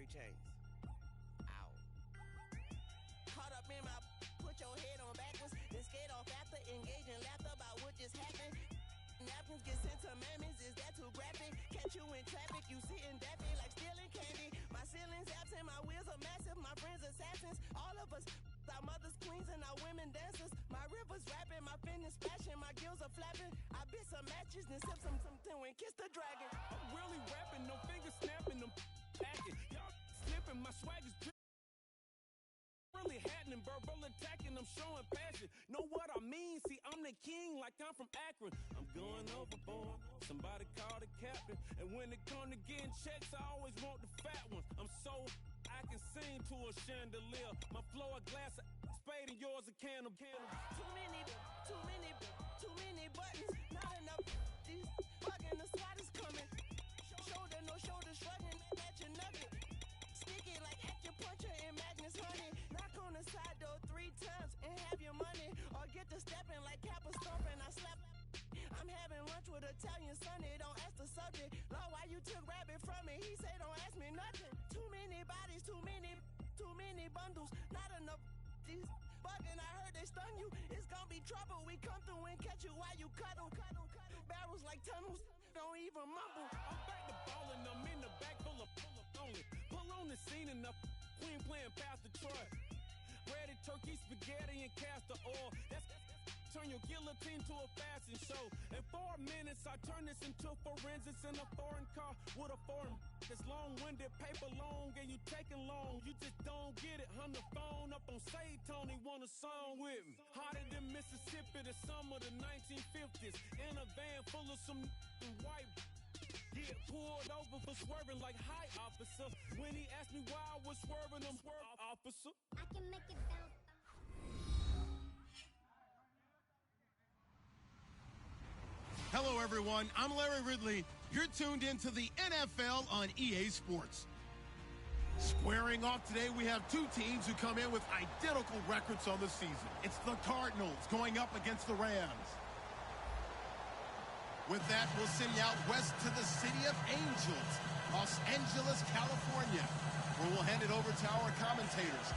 chains. Ow. Caught up in my, put your head on backwards, then skate off after, engage in laughter about what just happened. Napkins get sent to mammies, is that too graphic? Catch you in traffic, you sitting daffy like stealing candy. My ceiling's absent, my wheels are massive, my friends assassins. All of us, our mothers queens and our women dancers. My rivers rapping, my fingers splashing, my gills are flapping. I bit some matches, then sip something and kiss the dragon. I'm really rapping, no fingers snapping, I'm packing. Y'all slipping, my swag is really happening, verbal attacking, I'm showing passion. Know what I mean? See, I'm the king like I'm from Akron. I'm going overboard, somebody call the captain. And when it come to getting checks, I always want the fat ones. I'm so I can sing to a chandelier. My flow a glass of spade and yours a can of candle. Too many buttons, not enough. These bugging, the SWAT is coming. Shoulder, no shoulder shrugging at your nugget. Sticky like acupuncture and Magnus honey. Knock on the side door 3 times and have your money. Or get to stepping like Kappa stomping. I slap. I'm having lunch with Italian Sonny. Don't ask the subject. Lord, why you took rabbit from me? He said don't ask me nothing. Too many bodies, too many bundles. Not enough. These bugging, I heard they stun you. It's gonna be trouble. We come through and catch you while you cuddle. Barrels like tunnels. Don't even mumble. I'm back to ballin', I'm in the back full of only. Pull on the scene enough. Queen playing Pastor Troy. Ready turkey, spaghetti, and castor oil. That's turn your guillotine to a fashion show. In 4 minutes, I turn this into forensics in a foreign car with a foreign. It's long-winded, paper long, and you taking long. You just don't get it. Hung the phone up on Say Tony, want a song with me. Hotter than Mississippi, the summer of the 1950s. In a van full of some white. Get pulled over for swerving like hi, officer. When he asked me why I was swerving, I'm swerve, officer. I can make it bounce. Hello, everyone. I'm Larry Ridley. You're tuned into the NFL on EA Sports. Squaring off today, we have 2 teams who come in with identical records on the season. It's the Cardinals going up against the Rams. With that, we'll send you out west to the city of Angels, Los Angeles, California, where we'll hand it over to our commentators,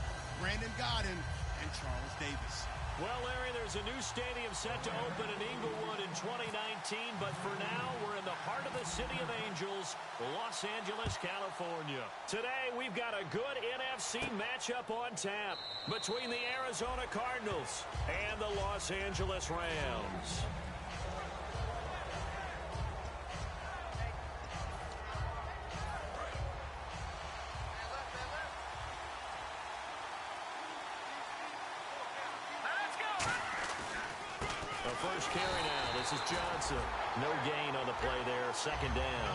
Brandon Godden and Charles Davis. Well, Larry, there's a new stadium set to open in Inglewood in 2019, but for now, we're in the heart of the city of Angels, Los Angeles, California. Today, we've got a good NFC matchup on tap between the Arizona Cardinals and the Los Angeles Rams. First carry now. This is Johnson. No gain on the play there. Second down.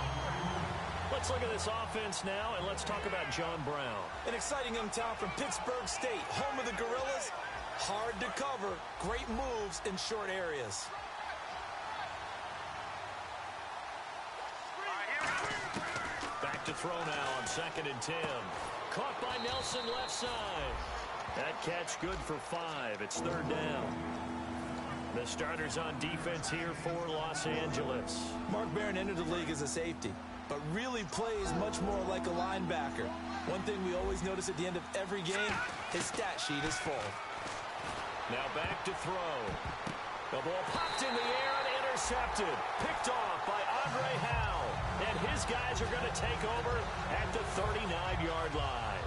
Let's look at this offense now, and let's talk about John Brown. An exciting young talent from Pittsburgh State, home of the Gorillas. Hard to cover. Great moves in short areas. Back to throw now on 2nd and 10. Caught by Nelson left side. That catch good for 5. It's 3rd down. The starters on defense here for Los Angeles. Mark Barron entered the league as a safety, but really plays much more like a linebacker. One thing we always notice at the end of every game, his stat sheet is full. Now back to throw. The ball popped in the air and intercepted. Picked off by Andre Howe. And his guys are going to take over at the 39-yard line.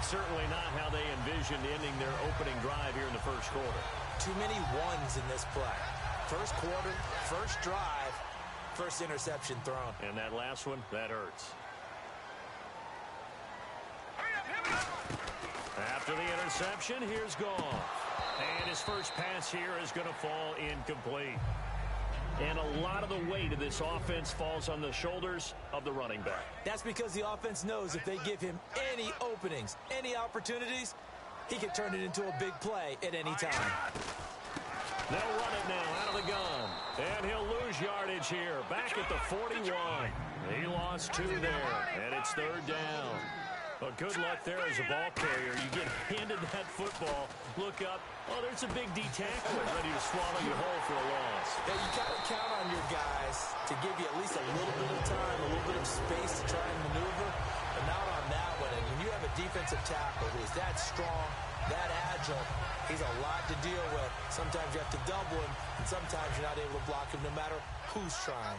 Certainly not how they envisioned ending their opening drive here in the first quarter. Too many ones in this play. First quarter, first drive, first interception thrown. And that last one, that hurts. After the interception, here's Goff. And his first pass here is going to fall incomplete. And a lot of the weight of this offense falls on the shoulders of the running back. That's because the offense knows if they give him any openings, any opportunities, he can turn it into a big play at any time. They'll run it now out of the gun. And he'll lose yardage here. Back at the 41. He lost 2 there. And it's 3rd down. Well, good luck there as a ball carrier. You get handed that football, look up, oh, there's a big D tackler ready to swallow you whole for a loss. Yeah, you got to count on your guys to give you at least a little bit of time, a little bit of space to try and maneuver, but not on that one. And you defensive tackle who's that strong, that agile. He's a lot to deal with. Sometimes you have to double him, and sometimes you're not able to block him no matter who's trying.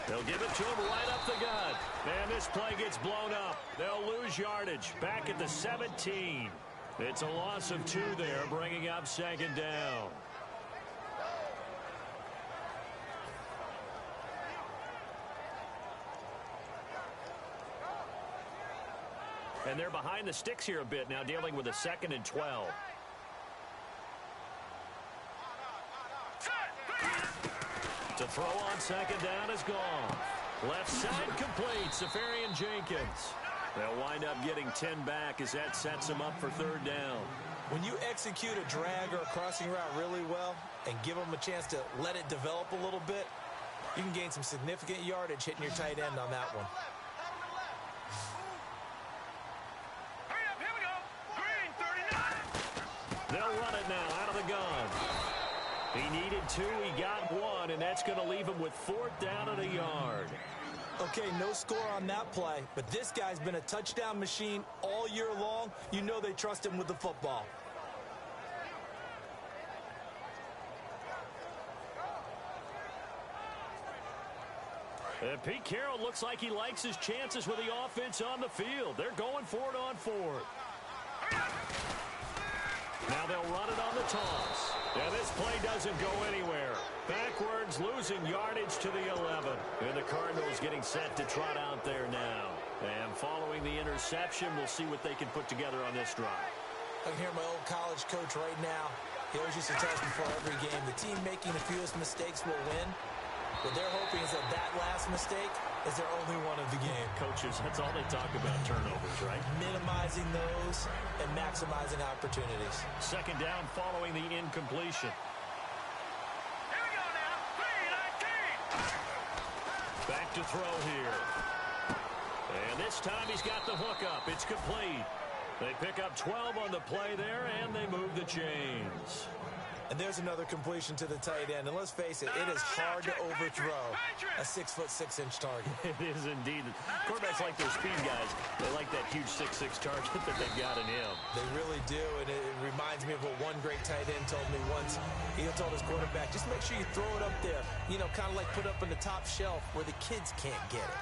They'll give it to him right up the gut. And this play gets blown up. They'll lose yardage back at the 17. It's a loss of 2 there, bringing up second down. And they're behind the sticks here a bit now, dealing with a 2nd and 12. To throw on second down is gone. Left side complete. Safarian Jenkins. They'll wind up getting 10 back as that sets them up for 3rd down. When you execute a drag or a crossing route really well and give them a chance to let it develop a little bit, you can gain some significant yardage hitting your tight end on that one. Hurry up, here we go. Green, 39. They'll run it now out of the gun. He needed 2, he got 1, and that's going to leave him with 4th down and a yard. Okay, no score on that play, but this guy's been a touchdown machine all year long. You know they trust him with the football. Pete Carroll looks like he likes his chances with the offense on the field. They're going for it on 4th. Now they'll run it on the toss. And this play doesn't go anywhere. Backwards, losing yardage to the 11. And the Cardinals getting set to trot out there now. And following the interception, we'll see what they can put together on this drive. I can hear my old college coach right now. He always used to tell us before every game, the team making the fewest mistakes will win. What they're hoping is that that last mistake is their only one of the game. Coaches, that's all they talk about, turnovers, right? Minimizing those and maximizing opportunities. Second down following the incompletion. Here we go now. 3-19. Back to throw here. And this time he's got the hook up. It's complete. They pick up 12 on the play there, and they move the chains. And there's another completion to the tight end. And let's face it, it is hard to overthrow a 6'6" target. It is indeed. Quarterbacks like their speed guys. They like that huge 6'6" target that they've got in him. They really do, and it reminds me of what one great tight end told me once. He told his quarterback, just make sure you throw it up there. You know, kind of like put up on the top shelf where the kids can't get it.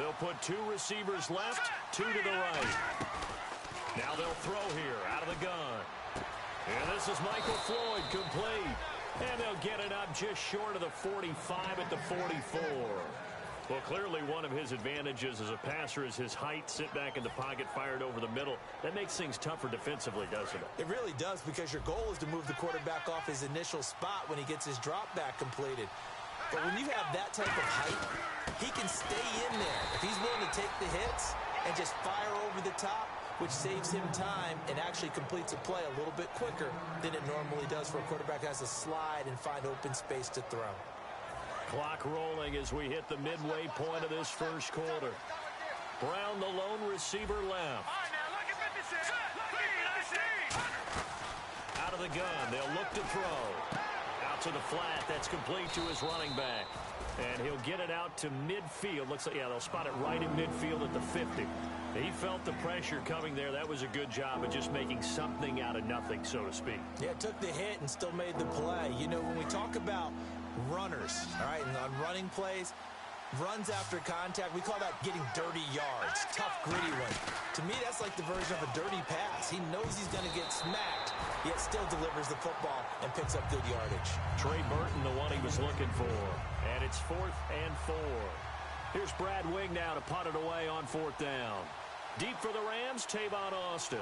They'll put 2 receivers left, 2 to the right. Now they'll throw here out of the gun. And this is Michael Floyd, complete. And they'll get it up just short of the 45 at the 44. Well, clearly one of his advantages as a passer is his height. Sit back in the pocket, fired over the middle. That makes things tougher defensively, doesn't it? It really does, because your goal is to move the quarterback off his initial spot when he gets his drop back completed. But when you have that type of height, he can stay in there. If he's willing to take the hits and just fire over the top, which saves him time and actually completes a play a little bit quicker than it normally does for a quarterback who has to slide and find open space to throw. Clock rolling as we hit the midway point of this first quarter. Brown, the lone receiver, left. All right, now look at 56. 3-19. Out of the gun, they'll look to throw. Out to the flat, that's complete to his running back. And he'll get it out to midfield. Looks like, yeah, they'll spot it right in midfield at the 50. He felt the pressure coming there. That was a good job of just making something out of nothing, so to speak. Yeah, took the hit and still made the play. You know, when we talk about runners, all right, and on running plays, runs after contact, we call that getting dirty yards, tough, gritty ones. To me, that's like the version of a dirty pass. He knows he's going to get smacked, yet still delivers the football and picks up good yardage. Trey Burton, the one he was looking for. And it's 4th and 4. Here's Brad Wing now to punt it away on 4th down. Deep for the Rams, Tavon Austin.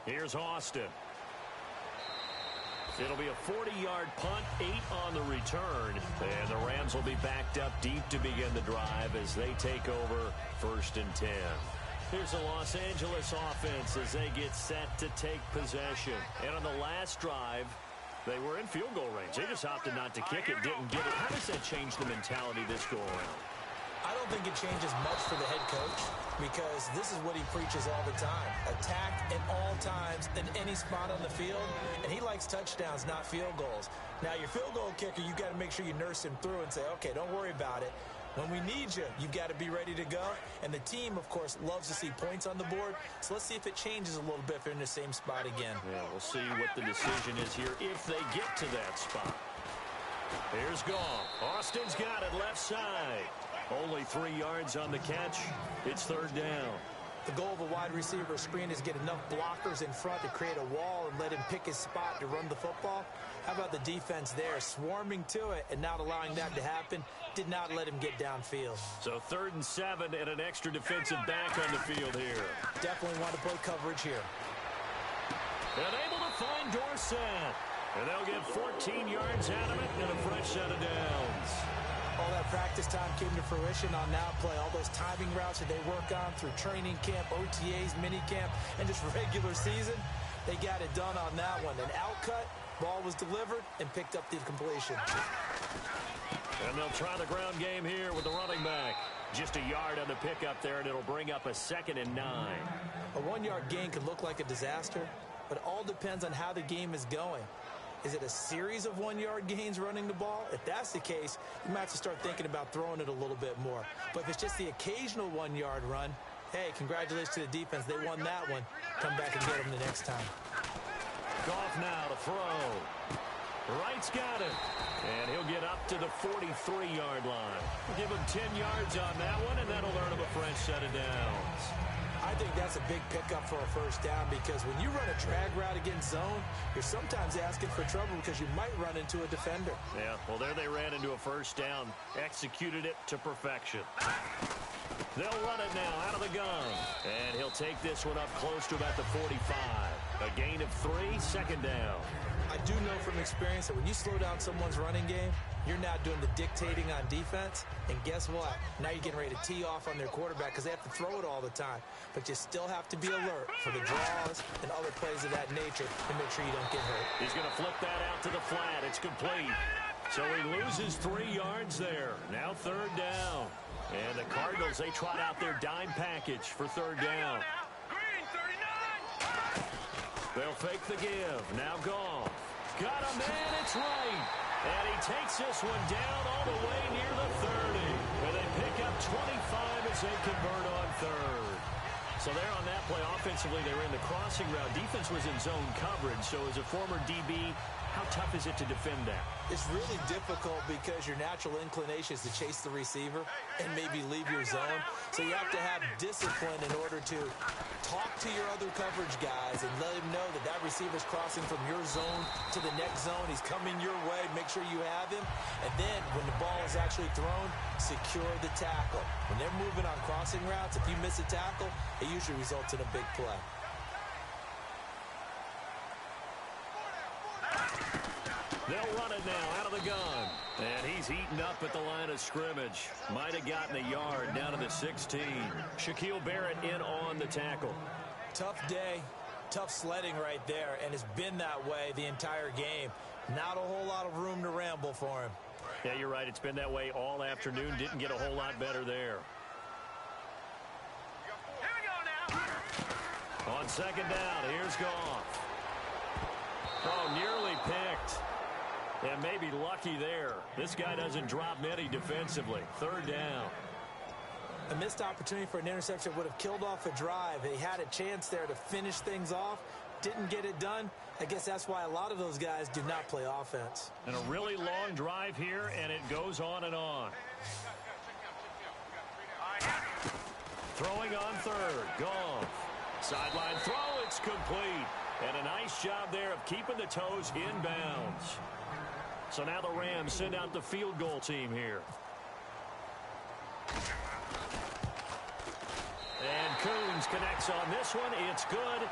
Here's Austin. It'll be a 40-yard punt, 8 on the return. And the Rams will be backed up deep to begin the drive as they take over 1st and 10. Here's the Los Angeles offense as they get set to take possession. And on the last drive, they were in field goal range. They just opted not to kick it, didn't get it. How does that change the mentality this go around? I don't think it changes much for the head coach because this is what he preaches all the time. Attack at all times in any spot on the field, and he likes touchdowns, not field goals. Now, your field goal kicker, you got to make sure you nurse him through and say, okay, don't worry about it. When we need you, you've got to be ready to go. And the team, of course, loves to see points on the board. So let's see if it changes a little bit if they're in the same spot again. Yeah, we'll see what the decision is here if they get to that spot. Here's Goff. Austin's got it left side. Only 3 yards on the catch. It's third down. The goal of a wide receiver screen is get enough blockers in front to create a wall and let him pick his spot to run the football. How about the defense there, swarming to it and not allowing that to happen? Did not let him get downfield. So 3rd and 7 and an extra defensive back on the field here. Definitely want to play coverage here. And able to find Dorsett. And they'll get 14 yards out of it and a fresh set of downs. All that practice time came to fruition on that play. All those timing routes that they work on through training camp, OTAs, minicamp, and just regular season, they got it done on that one. An outcut, ball was delivered, and picked up the completion. And they'll try the ground game here with the running back. Just a yard on the pickup there, and it'll bring up a 2nd and 9. A 1-yard gain could look like a disaster, but it all depends on how the game is going. Is it a series of 1-yard gains running the ball? If that's the case, you might have to start thinking about throwing it a little bit more. But if it's just the occasional 1-yard run, hey, congratulations to the defense. They won that one. Come back and get them the next time. Goff now to throw. Wright's got it. And he'll get up to the 43-yard line. We'll give him 10 yards on that one, and that'll earn him a fresh set of downs. I think that's a big pickup for a first down because when you run a drag route against zone, you're sometimes asking for trouble because you might run into a defender. Yeah, well, there they ran into a first down, executed it to perfection. They'll run it now out of the gun, and he'll take this one up close to about the 45. A gain of 3, 2nd down. I do know from experience that when you slow down someone's running game, you're now doing the dictating on defense, and guess what? Now you're getting ready to tee off on their quarterback because they have to throw it all the time. But you still have to be alert for the draws and other plays of that nature and make sure you don't get hurt. He's going to flip that out to the flat. It's complete. So he loses 3 yards there. Now 3rd down. And the Cardinals, they trot out their dime package for 3rd down. They'll fake the give. Now Goff. Got a man, it's right. And he takes this one down all the way near the 30. And they pick up 25 as they convert on 3rd. So there on that play, offensively, they ran the crossing route. Defense was in zone coverage. So as a former DB, how tough is it to defend that? It's really difficult because your natural inclination is to chase the receiver and maybe leave your zone. So you have to have discipline in order to talk to your other coverage guys and let him know that that receiver's crossing from your zone to the next zone. He's coming your way. Make sure you have him. And then when the ball is actually thrown, secure the tackle. When they're moving on crossing routes, if you miss a tackle, it usually results in a big play. They'll run it now out of the gun. And he's eaten up at the line of scrimmage. Might have gotten a yard down to the 16. Shaquille Barrett in on the tackle. Tough day, tough sledding right there, and it's been that way the entire game. Not a whole lot of room to ramble for him. Yeah, you're right. It's been that way all afternoon. Didn't get a whole lot better there. On 2nd down, here's Goff. Oh, nearly picked. And maybe lucky there. This guy doesn't drop many defensively. 3rd down. A missed opportunity for an interception would have killed off a drive. They had a chance there to finish things off. Didn't get it done. I guess that's why a lot of those guys do not play offense. And a really long drive here, and it goes on and on. Throwing on 3rd. Goff. Sideline throw. It's complete. And a nice job there of keeping the toes inbounds. So now the Rams send out the field goal team here. And Coons connects on this one. It's good.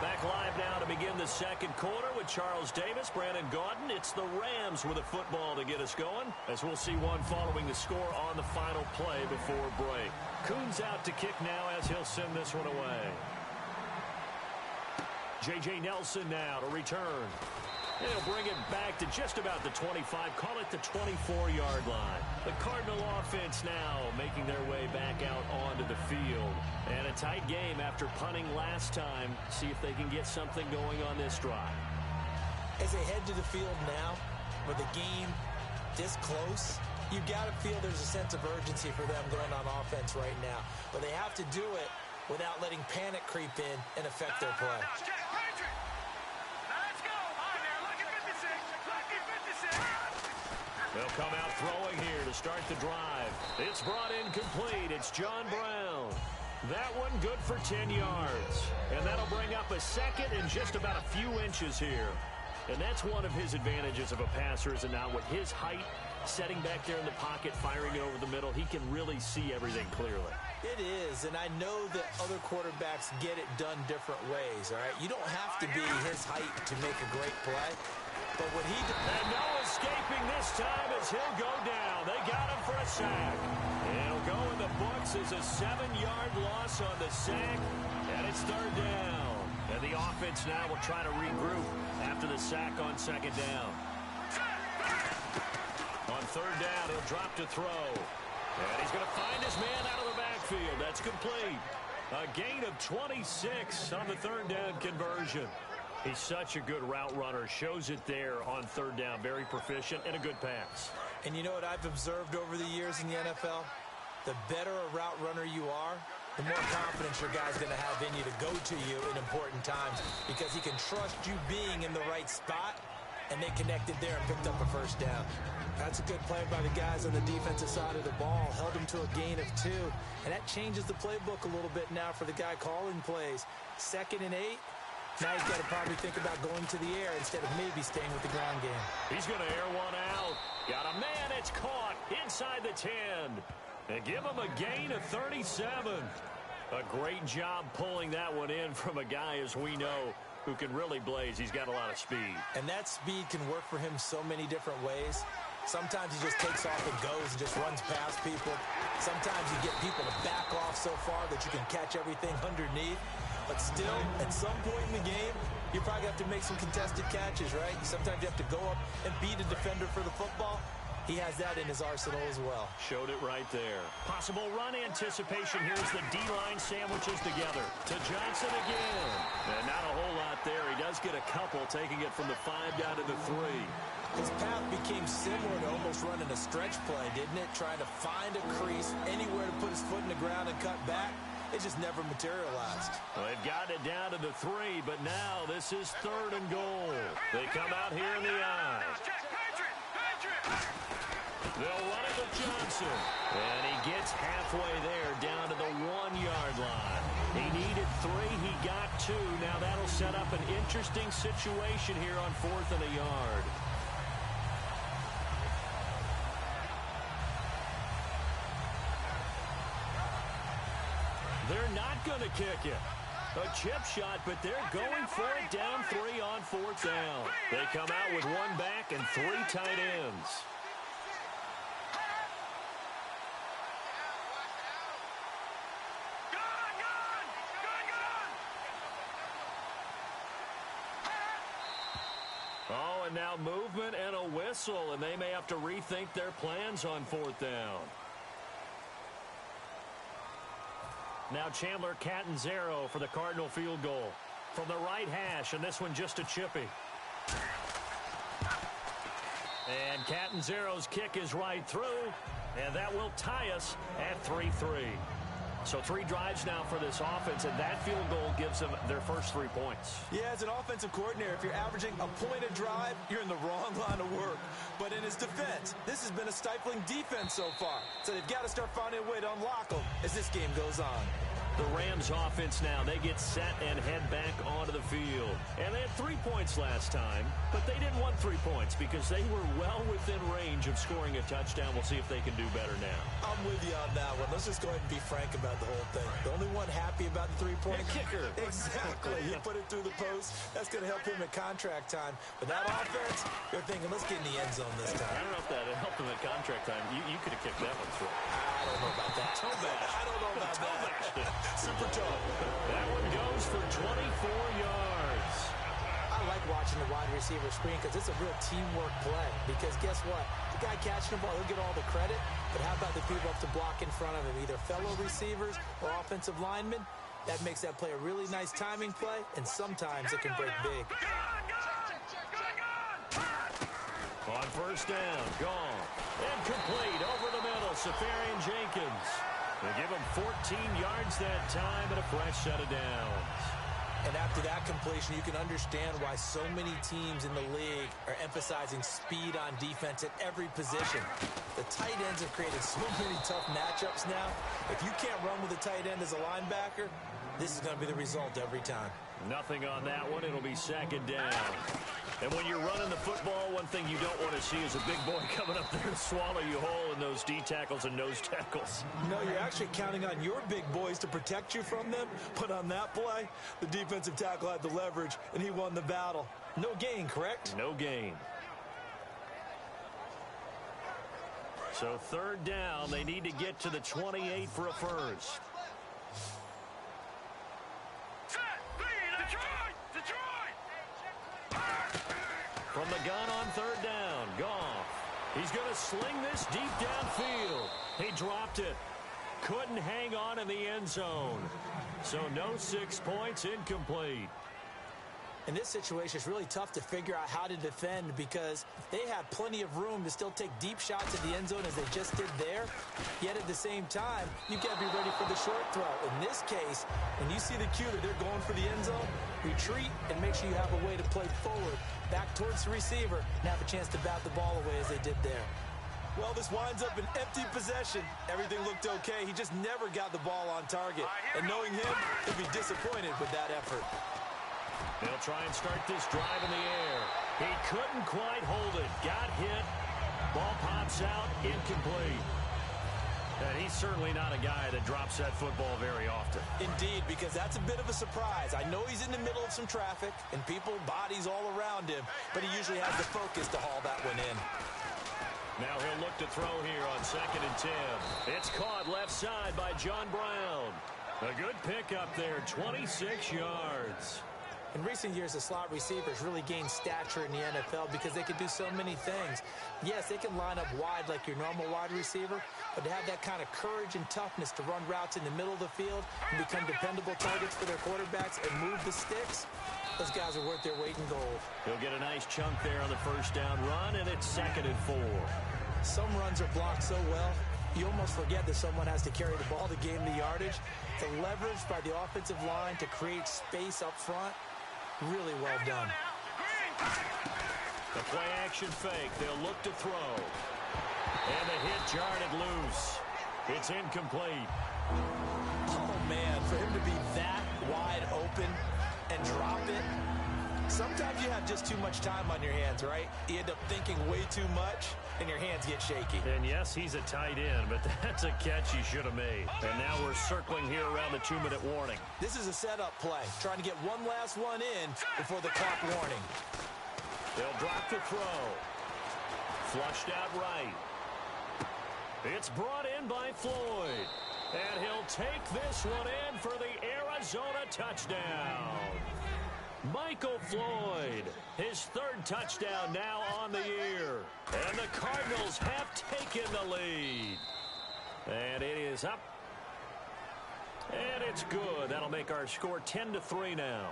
Back live now to begin the 2nd quarter with Charles Davis, Brandon Gaudin. It's the Rams with a football to get us going, as we'll see one following the score on the final play before break. Coons out to kick now as he'll send this one away. J.J. Nelson now to return. They'll bring it back to just about the 25. Call it the 24-yard line. The Cardinal offense now making their way back out onto the field. And a tight game after punting last time. See if they can get something going on this drive. As they head to the field now, with the game this close, you've got to feel there's a sense of urgency for them going on offense right now. But they have to do it without letting panic creep in and affect their play. They'll come out throwing here to start the drive. It's brought in complete. It's John Brown. That one good for 10 yards. And that'll bring up a second and just about a few inches here. And that's one of his advantages of a passer, is now with his height, setting back there in the pocket, firing it over the middle, he can really see everything clearly. It is, and I know that other quarterbacks get it done different ways, all right? You don't have to be his height to make a great play. But what he did... And no escaping this time as he'll go down. They got him for a sack. It'll go in the books as a 7-yard loss on the sack, and it's third down. And the offense now will try to regroup after the sack on second down. On third down, he'll drop to throw. And he's going to find his man out of the backfield. That's complete. A gain of 26 on the third down conversion. He's such a good route runner. Shows it there on third down. Very proficient and a good pass. And you know what I've observed over the years in the NFL? The better a route runner you are, the more confidence your guy's going to have in you to go to you in important times, because he can trust you being in the right spot, and they connected there and picked up a first down. That's a good play by the guys on the defensive side of the ball. Held him to a gain of 2, and that changes the playbook a little bit now for the guy calling plays. 2nd and 8. Now he's got to probably think about going to the air instead of maybe staying with the ground game. He's going to air one out. Got a man. It's caught inside the 10. And give him a gain of 37. A great job pulling that one in from a guy, as we know, who can really blaze. He's got a lot of speed. And that speed can work for him so many different ways. Sometimes he just takes off and goes and just runs past people. Sometimes you get people to back off so far that you can catch everything underneath. But still, at some point in the game, you probably have to make some contested catches, right? Sometimes you have to go up and beat a defender for the football. He has that in his arsenal as well. Showed it right there. Possible run anticipation. Here's the D-line sandwiches together. To Johnson again. And not a whole lot there. He does get a couple, taking it from the 5 down to the 3. His path became similar to almost running a stretch play, didn't it? Trying to find a crease, anywhere to put his foot in the ground and cut back. It just never materialized. Well, they've got it down to the 3, but now this is 3rd and goal. They come out here in the eye. They'll run it with Johnson. And he gets halfway there, down to the 1-yard line. He needed 3. He got 2. Now that'll set up an interesting situation here on 4th and a yard. They're not going to kick it. A chip shot, but they're going for it down 3 on 4th down. They come out with 1 back and 3 tight ends. Oh, and now movement and a whistle, and they may have to rethink their plans on 4th down. Now Chandler Catanzaro for the Cardinal field goal. From the right hash, and this one just a chippy. And Catanzaro's kick is right through, and that will tie us at 3-3. So 3 drives now for this offense, and that field goal gives them their first 3 points. Yeah, as an offensive coordinator, if you're averaging a point a drive, you're in the wrong line of work. But in his defense, this has been a stifling defense so far. So they've got to start finding a way to unlock them as this game goes on. The Rams offense now, they get set and head back onto the field. And they had 3 points last time, but they didn't want 3 points because they were well within range of scoring a touchdown. We'll see if they can do better now. I'm with you on that one. Let's just go ahead and be frank about the whole thing. The only one happy about the 3-point kicker. Exactly. He put it through the post. That's going to help him at contract time. But that offense, they're thinking, let's get in the end zone this time. I don't know if that helped him at contract time. You could have kicked that one through. I don't know about that. I don't know about that. Super tough. That one goes for 24 yards. I I like watching the wide receiver screen because it's a real teamwork play. Because guess what? The guy catching the ball, he'll get all the credit. But how about the people up to block in front of him, either fellow receivers or offensive linemen? That makes that play a really nice timing play, and sometimes it can break big. On first down, gone. Incomplete, over the middle, Safarian Jenkins. They give him 14 yards that time and a fresh set of downs. And after that completion, you can understand why so many teams in the league are emphasizing speed on defense at every position. The tight ends have created so many tough matchups now. If you can't run with a tight end as a linebacker, this is going to be the result every time. Nothing on that one. It'll be second down. And when you're running the football, one thing you don't want to see is a big boy coming up there and swallow you whole in those D tackles and nose tackles. No, you're actually counting on your big boys to protect you from them. But on that play, the defensive tackle had the leverage, and he won the battle. No gain, correct? No gain. So third down, they need to get to the 28 for a first. From the gun on third down, Goff. He's going to sling this deep downfield. He dropped it. Couldn't hang on in the end zone. So no 6 points, incomplete. In this situation, it's really tough to figure out how to defend because they have plenty of room to still take deep shots at the end zone as they just did there. Yet at the same time, you got to be ready for the short throw. In this case, when you see the cue that they're going for the end zone, retreat and make sure you have a way to play forward, back towards the receiver, and have a chance to bat the ball away as they did there. Well, this winds up an empty possession. Everything looked okay. He just never got the ball on target. And knowing him, he'll be disappointed with that effort. They'll try and start this drive in the air. He couldn't quite hold it. Got hit. Ball pops out. Incomplete. And he's certainly not a guy that drops that football very often. Indeed, because that's a bit of a surprise. I know he's in the middle of some traffic and people, bodies all around him, but he usually has the focus to haul that one in. Now he'll look to throw here on 2nd and 10. It's caught left side by John Brown. A good pickup there, 26 yards. In recent years, the slot receivers really gained stature in the NFL because they can do so many things. Yes, they can line up wide like your normal wide receiver, but to have that kind of courage and toughness to run routes in the middle of the field and become dependable targets for their quarterbacks and move the sticks, those guys are worth their weight in gold. He'll get a nice chunk there on the first down run, and it's 2nd and 4. Some runs are blocked so well, you almost forget that someone has to carry the ball to gain the yardage. The leverage by the offensive line to create space up front, really well done. The play action fake. They'll look to throw. And the hit jarred it loose. It's incomplete. Oh, man, for him to be that wide open and drop it. Sometimes you have just too much time on your hands, right? You end up thinking way too much, and your hands get shaky. And yes, he's a tight end, but that's a catch he should have made. And now we're circling here around the 2-minute warning. This is a setup play, trying to get one last one in before the clock warning. They'll drop the throw. Flushed out right. It's brought in by Floyd. And he'll take this one in for the Arizona touchdown. Michael Floyd, his 3rd touchdown now on the year. And the Cardinals have taken the lead. And it is up. And it's good. That'll make our score 10-3 now.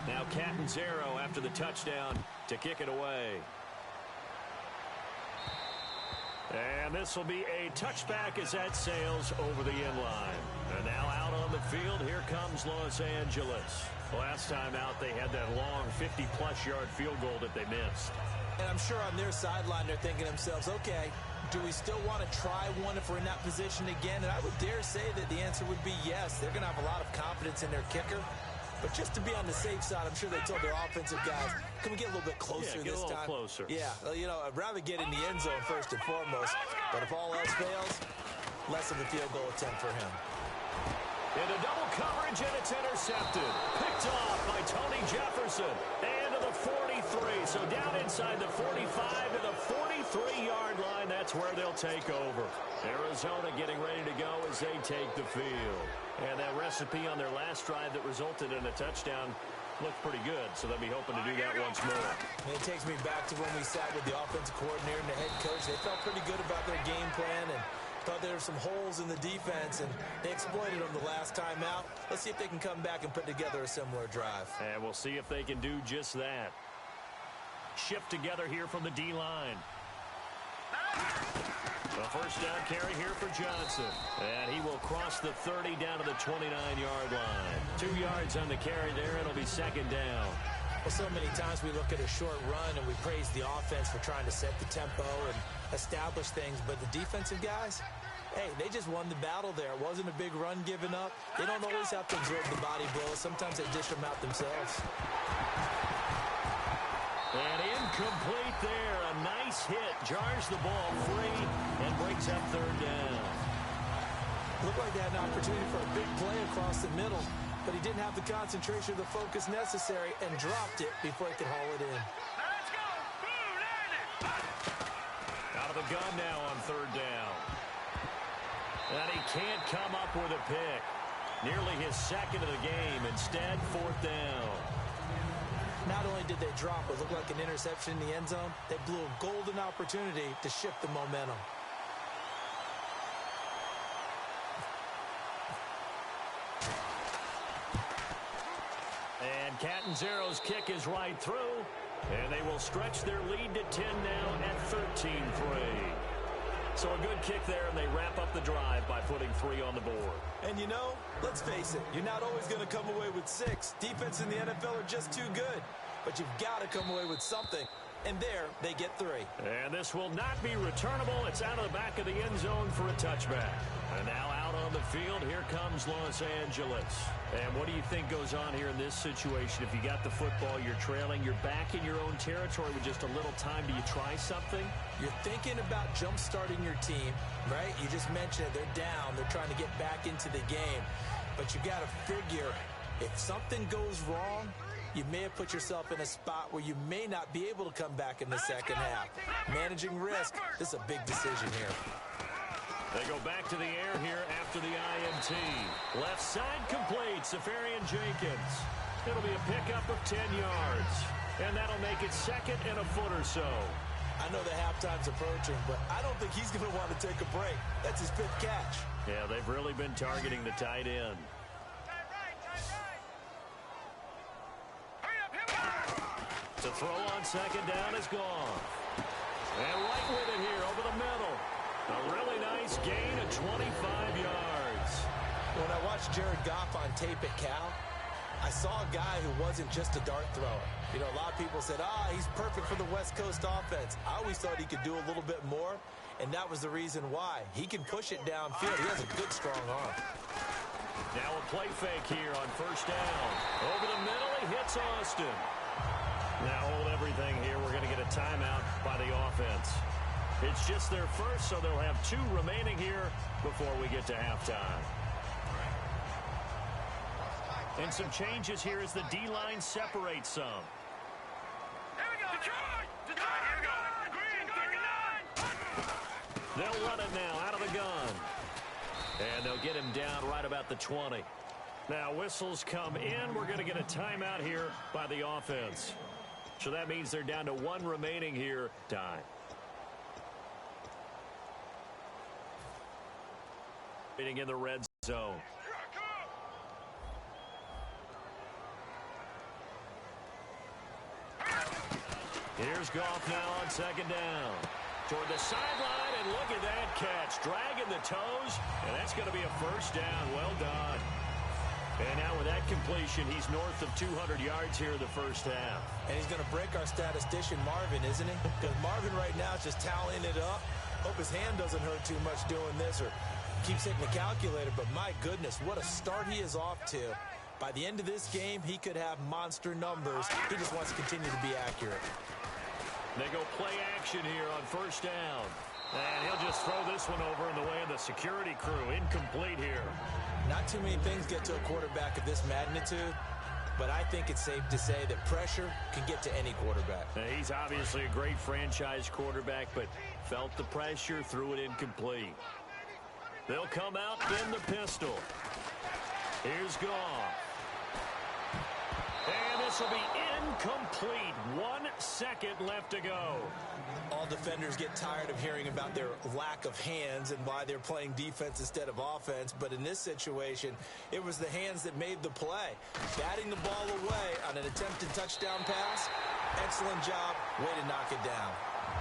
Now Catanzaro after the touchdown to kick it away. And this will be a touchback as that sails over the end line. And now out on the field, here comes Los Angeles. Last time out, they had that long 50-plus yard field goal that they missed. And I'm sure on their sideline, they're thinking to themselves, okay, do we still want to try one if we're in that position again? And I would dare say that the answer would be yes. They're going to have a lot of confidence in their kicker. But just to be on the safe side, I'm sure they told their offensive guys, can we get a little bit closer this time? Closer. Yeah, you know, I'd rather get in the end zone first and foremost. But if all else fails, less of a field goal attempt for him. Into double coverage, and it's intercepted. Picked off by Tony Jefferson. And to the 43. So down inside the 45 to the 43-yard line. That's where they'll take over. Arizona getting ready to go as they take the field. And that recipe on their last drive that resulted in a touchdown looked pretty good, so they'll be hoping to do that once more. And it takes me back to when we sat with the offensive coordinator and the head coach. They felt pretty good about their game plan and thought there were some holes in the defense, and they exploited them the last time out. Let's see if they can come back and put together a similar drive. And we'll see if they can do just that. Shift together here from the D-line. A first down carry here for Johnson. And he will cross the 30 down to the 29-yard line. 2 yards on the carry there. It'll be second down. Well, so many times we look at a short run and we praise the offense for trying to set the tempo and establish things. But the defensive guys, hey, they just won the battle there. It wasn't a big run given up. They don't always have to absorb the body blows. Sometimes they dish them out themselves. And incomplete there. A nice hit. Jars the ball free and brings up third down. Looked like they had an opportunity for a big play across the middle, but he didn't have the concentration or the focus necessary and dropped it before he could haul it in. Let's go. Out of the gun now on third down. And he can't come up with a pick. Nearly his second of the game. Instead, fourth down. Not only did they drop what looked like an interception in the end zone, they blew a golden opportunity to shift the momentum. And Catanzaro's kick is right through. And they will stretch their lead to 10 now at 13-3. So a good kick there, and they wrap up the drive by putting 3 on the board. And you know, let's face it, you're not always going to come away with 6. Defense in the NFL are just too good. But you've got to come away with something. And there, they get 3. And this will not be returnable. It's out of the back of the end zone for a touchback. And now out on the field, here comes Los Angeles. And what do you think goes on here in this situation? If you got the football, you're trailing, you're back in your own territory with just a little time. Do you try something? You're thinking about jump-starting your team, right? You just mentioned it. They're down. They're trying to get back into the game. But you got to figure, if something goes wrong, you may have put yourself in a spot where you may not be able to come back in the second half. Managing risk, this is a big decision here. They go back to the air here after the INT. Left side complete, Safarian Jenkins. It'll be a pickup of 10 yards. And that'll make it second and a foot or so. I know the halftime's approaching, but I don't think he's going to want to take a break. That's his 5th catch. Yeah, they've really been targeting the tight end. The throw on second down is gone. And right with it here over the middle. A really nice gain of 25 yards. When I watched Jared Goff on tape at Cal, I saw a guy who wasn't just a dart thrower. You know, a lot of people said, he's perfect for the West Coast offense. I always thought he could do a little bit more, and that was the reason why. He can push it downfield. He has a good, strong arm. Now a play fake here on first down. Over the middle, he hits Austin. Now hold everything here. We're going to get a timeout by the offense. It's just their first, so they'll have 2 remaining here before we get to halftime. And some changes here as the D-line separates some. Here we go. Detroit. Here we go. Green. They'll run it now out of the gun. And they'll get him down right about the 20. Now whistles come in. We're going to get a timeout here by the offense. So that means they're down to 1 remaining here. Time. In the red zone. Here's Goff now on second down. Toward the sideline, and look at that catch. Dragging the toes, and that's going to be a first down. Well done. And now with that completion, he's north of 200 yards here in the first half. And he's going to break our statistician, Marvin, isn't he? Because Marvin right now is just tallying it up. Hope his hand doesn't hurt too much doing this, or keeps hitting the calculator. But my goodness, what a start he is off to. By the end of this game, he could have monster numbers. He just wants to continue to be accurate. They go play action here on first down. And he'll just throw this one over in the way of the security crew. Incomplete here. Not too many things get to a quarterback of this magnitude, but I think it's safe to say that pressure can get to any quarterback. He's obviously a great franchise quarterback, but felt the pressure, threw it incomplete. They'll come out in the pistol. Here's Goff. And this will be incomplete. 1 second left to go. All defenders get tired of hearing about their lack of hands and why they're playing defense instead of offense. But in this situation, it was the hands that made the play. Batting the ball away on an attempted touchdown pass. Excellent job. Way to knock it down.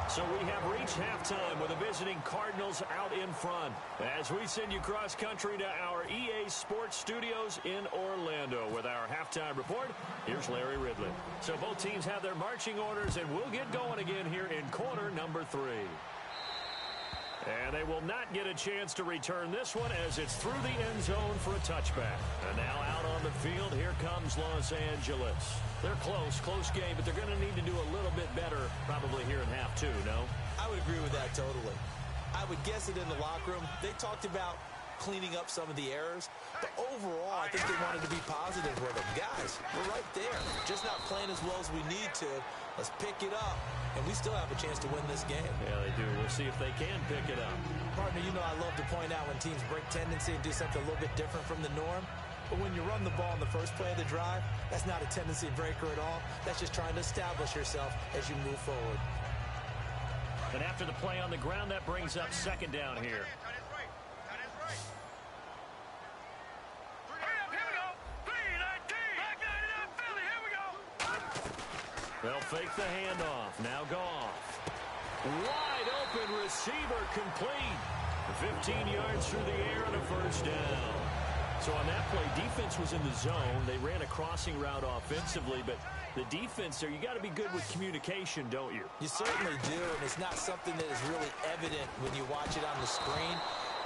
So we have reached halftime with the visiting Cardinals out in front. As we send you cross-country to our EA Sports Studios in Orlando with our halftime report, here's Larry Ridley. So both teams have their marching orders, and we'll get going again here in quarter number 3. And they will not get a chance to return this one as it's through the end zone for a touchback. And now out on the field, here comes Los Angeles. They're close game, but they're going to need to do a little bit better probably here in half 2, no? I would agree with that totally. I would guess it in the locker room. They talked about cleaning up some of the errors, but overall, I think they wanted to be positive with them. Guys, we're right there. Just not playing as well as we need to. Let's pick it up, and we still have a chance to win this game. Yeah, they do. We'll see if they can pick it up. Partner, you know I love to point out when teams break tendency and do something a little bit different from the norm. But when you run the ball in the first play of the drive, that's not a tendency breaker at all. That's just trying to establish yourself as you move forward. And after the play on the ground, that brings up second down here. They'll fake the handoff. Now Goff. Wide open receiver complete. 15 yards through the air and a first down. So on that play, defense was in the zone. They ran a crossing route offensively, but the defense there, you got to be good with communication, don't you? You certainly do, and it's not something that is really evident when you watch it on the screen.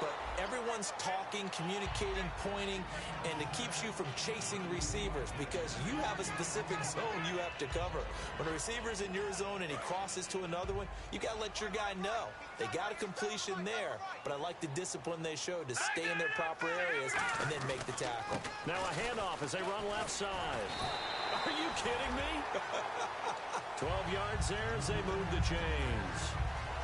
But everyone's talking, communicating, pointing, and it keeps you from chasing receivers because you have a specific zone you have to cover. When a receiver's in your zone and he crosses to another one, you got to let your guy know. They got a completion there, but I like the discipline they showed to stay in their proper areas and then make the tackle. Now a handoff as they run left side. Are you kidding me? 12 yards there as they move the chains.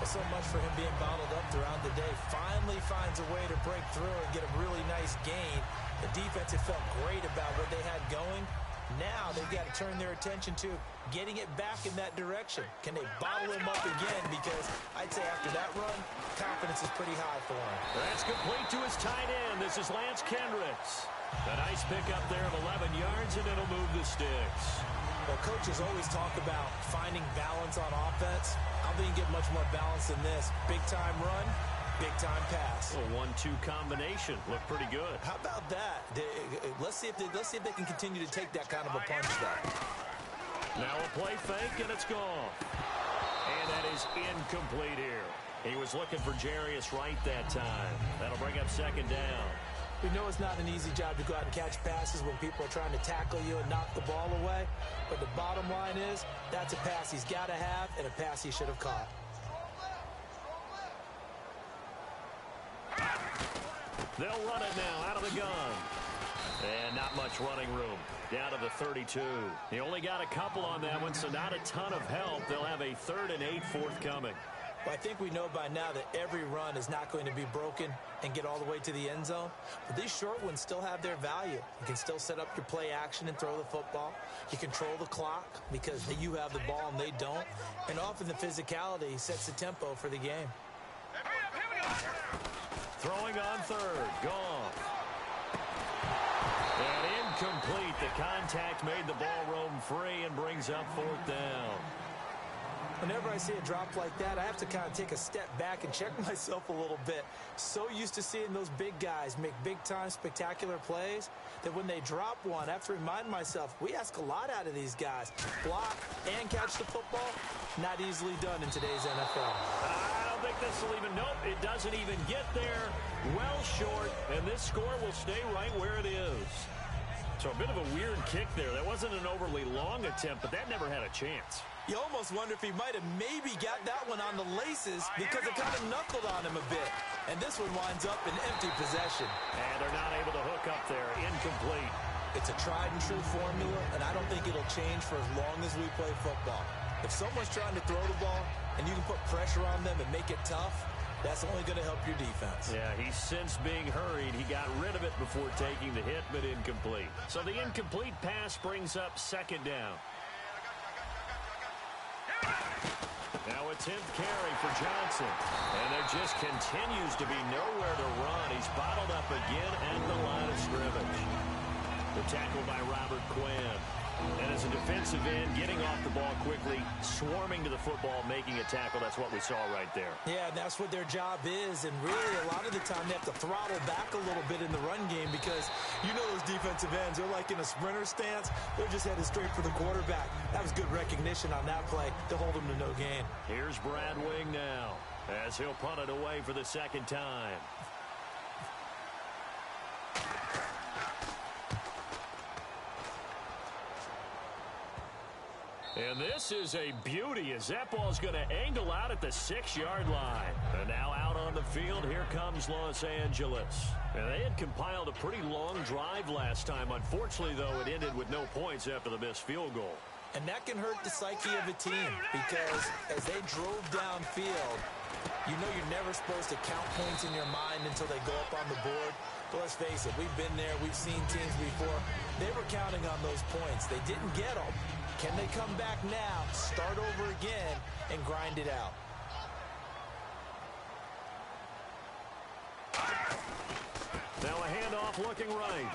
So much for him being bottled up throughout the day. Finally finds a way to break through and get a really nice gain. The defense had felt great about what they had going. Now they've got to turn their attention to getting it back in that direction. Can they bottle him up again? Because I'd say after that run, confidence is pretty high for him. That's complete to his tight end. This is Lance Kendricks. A nice pickup there of 11 yards, and it'll move the sticks. Well, coaches always talk about finding balance on offense. I don't think you get much more balance than this. Big-time run, big-time pass. A 1-2 combination. Looked pretty good. How about that? Let's see if they can continue to take that kind of a punch back. Now a play fake, and it's gone. And that is incomplete here. He was looking for Jarius Wright that time. That'll bring up second down. We know it's not an easy job to go out and catch passes when people are trying to tackle you and knock the ball away. But the bottom line is, that's a pass he's got to have and a pass he should have caught. They'll run it now out of the gun. And not much running room. Down to the 32. He only got a couple on that one, so not a ton of help. They'll have a 3rd and 8 forthcoming. Well, I think we know by now that every run is not going to be broken and get all the way to the end zone. But these short ones still have their value. You can still set up your play action and throw the football. You control the clock because you have the ball and they don't. And often the physicality sets the tempo for the game. Throwing on 3rd. Gone. And incomplete. The contact made the ball roam free and brings up 4th down. Whenever I see a drop like that, I have to kind of take a step back and check myself a little bit. So used to seeing those big guys make big-time spectacular plays that when they drop one, I have to remind myself, we ask a lot out of these guys. Block and catch the football, not easily done in today's NFL. I don't think this will even, nope, it doesn't even get there. Well short, and this score will stay right where it is. So a bit of a weird kick there. That wasn't an overly long attempt, but that never had a chance. You almost wonder if he might have maybe got that one on the laces because it kind of knuckled on him a bit. And this one winds up in empty possession. And they're not able to hook up there. Incomplete. It's a tried and true formula, and I don't think it'll change for as long as we play football. If someone's trying to throw the ball and you can put pressure on them and make it tough, that's only going to help your defense. Yeah, he's since being hurried. He got rid of it before taking the hit, but incomplete. So the incomplete pass brings up second down. Now a 10th carry for Johnson. And there just continues to be nowhere to run. He's bottled up again at the line of scrimmage. The tackle by Robert Quinn. And as a defensive end, getting off the ball quickly, swarming to the football, making a tackle. That's what we saw right there. Yeah, and that's what their job is. And really, a lot of the time, they have to throttle back a little bit in the run game because you know those defensive ends, they're like in a sprinter stance. They're just headed straight for the quarterback. That was good recognition on that play to hold him to no gain. Here's Brad Wing now as he'll punt it away for the second time. And this is a beauty as that ball's going to angle out at the 6-yard line. And now out on the field, here comes Los Angeles. And they had compiled a pretty long drive last time. Unfortunately, though, it ended with no points after the missed field goal. And that can hurt the psyche of a team because as they drove downfield, you know you're never supposed to count points in your mind until they go up on the board. But let's face it, we've been there. We've seen teams before. They were counting on those points. They didn't get them. Can they come back now, start over again, and grind it out? Now a handoff looking right.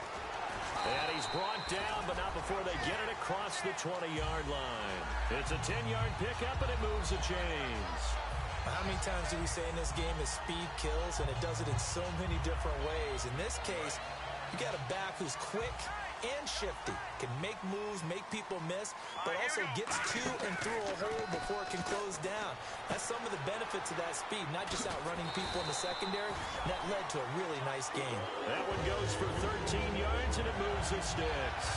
And he's brought down, but not before they get it across the 20-yard line. It's a 10-yard pickup, and it moves the chains. How many times do we say in this game is speed kills, and it does it in so many different ways. In this case, you got a back who's quick and shifty, can make moves, make people miss, but also gets to and through a hole before it can close down. That's some of the benefits of that speed, not just outrunning people in the secondary. That led to a really nice game. That one goes for 13 yards, and it moves the sticks.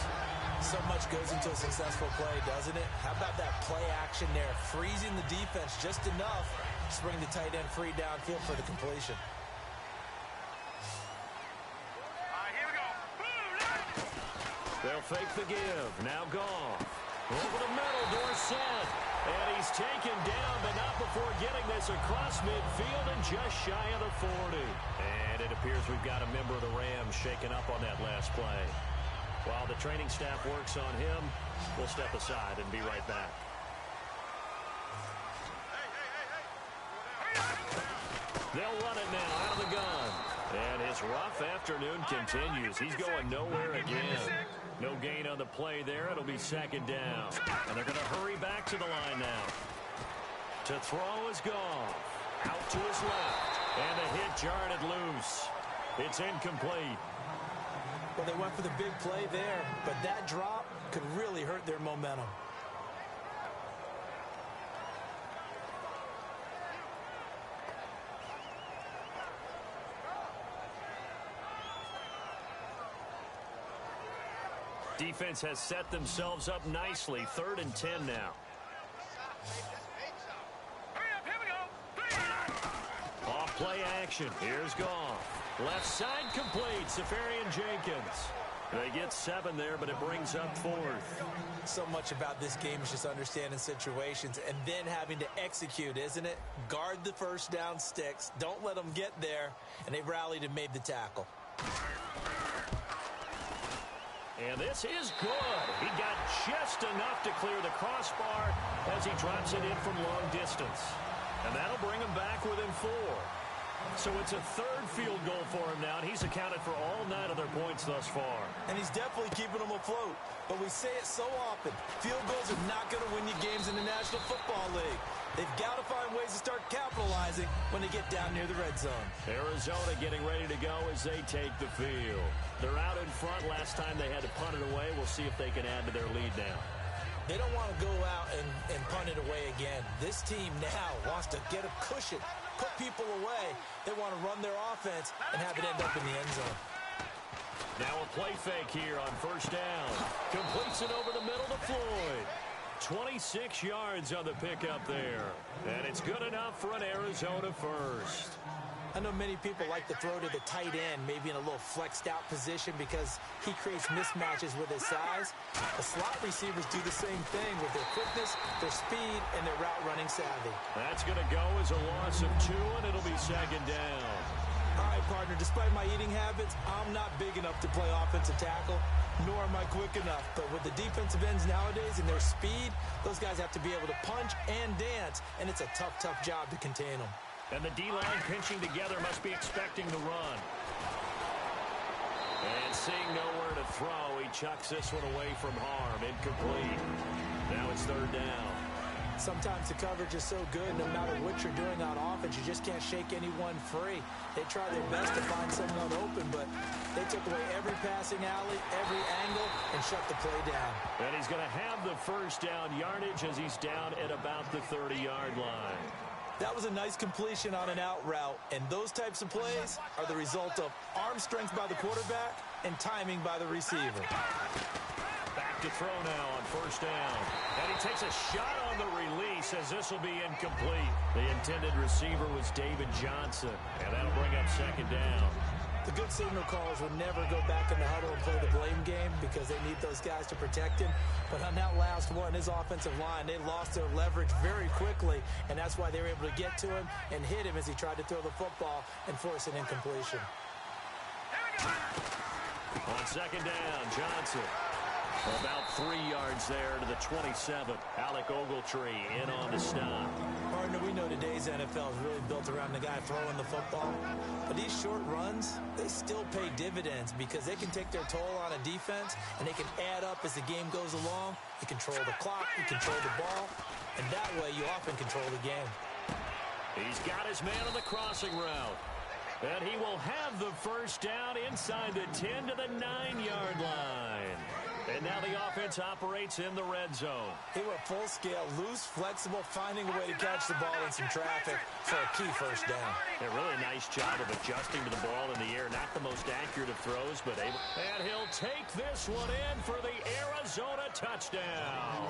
So much goes into a successful play, doesn't it? How about that play action there, freezing the defense just enough to bring the tight end free downfield for the completion. They'll fake the give. Now Goff. Over the middle, Dorsett. And he's taken down, but not before getting this across midfield and just shy of the 40. And it appears we've got a member of the Rams shaken up on that last play. While the training staff works on him, we'll step aside and be right back. They'll run it now out of the gun. And his rough afternoon continues. He's going nowhere again. No gain on the play there. It'll be second down. And they're going to hurry back to the line now. To throw is Goff. Out to his left. And the hit jarred it loose. It's incomplete. Well, they went for the big play there, but that drop could really hurt their momentum. Defense has set themselves up nicely. 3rd and 10 now. Off play action. Here's Goff. Left side complete. Safarian Jenkins. They get 7 there, but it brings up 4th. So much about this game is just understanding situations and then having to execute, isn't it? Guard the first down sticks. Don't let them get there. And they rallied and made the tackle. And this is good. He got just enough to clear the crossbar as he drops it in from long distance. And that'll bring him back within 4. So it's a 3rd field goal for him now, and he's accounted for all 9 of their points thus far. And he's definitely keeping them afloat. But we say it so often, field goals are not going to win you games in the National Football League. They've got to find ways to start capitalizing when they get down near the red zone. Arizona getting ready to go as they take the field. They're out in front. Last time they had to punt it away. We'll see if they can add to their lead now. They don't want to go out and punt it away again. This team now wants to get a cushion, put people away. They want to run their offense and have it end up in the end zone. Now a play fake here on 1st down. Completes it over the middle to Floyd. 26 yards on the pickup there. And it's good enough for an Arizona first. I know many people like to throw to the tight end, maybe in a little flexed out position because he creates mismatches with his size. The slot receivers do the same thing with their quickness, their speed, and their route running savvy. That's going to go as a loss of 2, and it'll be second down. All right, partner, despite my eating habits, I'm not big enough to play offensive tackle, nor am I quick enough. But with the defensive ends nowadays and their speed, those guys have to be able to punch and dance, and it's a tough, tough job to contain them. And the D-line pinching together must be expecting the run. And seeing nowhere to throw, he chucks this one away from harm. Incomplete. Now it's third down. Sometimes the coverage is so good, no matter what you're doing on offense, you just can't shake anyone free. They try their best to find someone open, but they took away every passing alley, every angle, and shut the play down. And he's going to have the first down yardage as he's down at about the 30-yard line. That was a nice completion on an out route, and those types of plays are the result of arm strength by the quarterback and timing by the receiver. Back to throw now on first down. And he takes a shot on the release as this will be incomplete. The intended receiver was David Johnson, and that'll bring up second down. The good signal callers would never go back in the huddle and play the blame game because they need those guys to protect him. But on that last one, his offensive line, they lost their leverage very quickly, and that's why they were able to get to him and hit him as he tried to throw the football and force an incompletion. On second down, Johnson. About 3 yards there to the 27. Alec Ogletree in on the stop. Partner, we know today's NFL is really built around the guy throwing the football. But these short runs, they still pay dividends because they can take their toll on a defense and they can add up as the game goes along. You control the clock, you control the ball, and that way you often control the game. He's got his man on the crossing route. And he will have the first down inside the 10 to the 9-yard line. And now the offense operates in the red zone. They were full-scale, loose, flexible, finding a way to catch the ball in some traffic for a key first down. A really nice job of adjusting to the ball in the air. Not the most accurate of throws, but able. And he'll take this one in for the Arizona touchdown.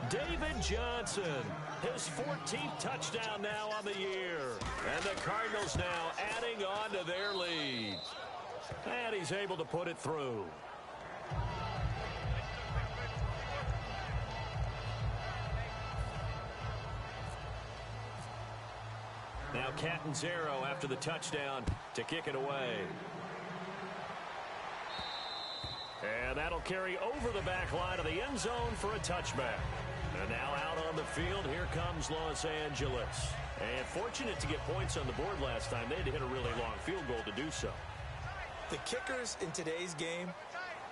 David Johnson, his 14th touchdown now on the year. And the Cardinals now adding on to their lead. And he's able to put it through. Now Catanzaro after the touchdown to kick it away. And that'll carry over the back line of the end zone for a touchback. And now out on the field, here comes Los Angeles. And fortunate to get points on the board last time. They had to hit a really long field goal to do so. The kickers in today's game